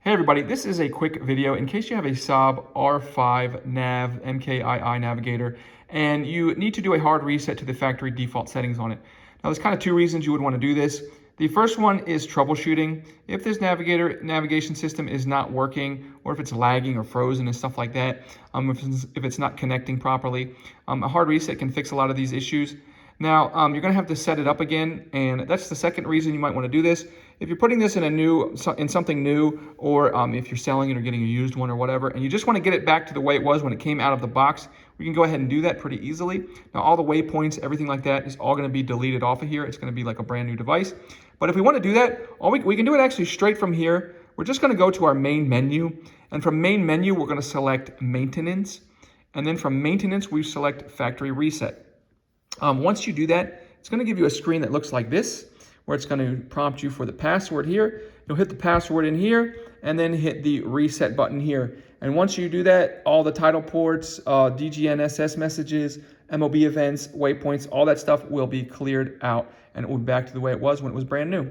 Hey everybody, this is a quick video in case you have a Saab R5 Nav Mkii Navigator and you need to do a hard reset to the factory default settings on it. Now there's kind of two reasons you would want to do this. The first one is troubleshooting. If this navigation system is not working, or if it's lagging or frozen and stuff like that, if it's not connecting properly, a hard reset can fix a lot of these issues. Now, you're going to have to set it up again, and that's the second reason you might want to do this. If you're putting this in something new, or if you're selling it or getting a used one or whatever, and you just want to get it back to the way it was when it came out of the box, we can go ahead and do that pretty easily. Now, all the waypoints, everything like that is all going to be deleted off of here. It's going to be like a brand new device. But if we want to do that, we can do it actually straight from here. We're just going to go to our main menu, and from main menu, we're going to select maintenance, and then from maintenance, we select factory reset. Once you do that, it's going to give you a screen that looks like this, where it's going to prompt you for the password here. You'll hit the password in here, and then hit the reset button here. And once you do that, all the title ports, DGNSS messages, MOB events, waypoints, all that stuff will be cleared out, and it will be back to the way it was when it was brand new.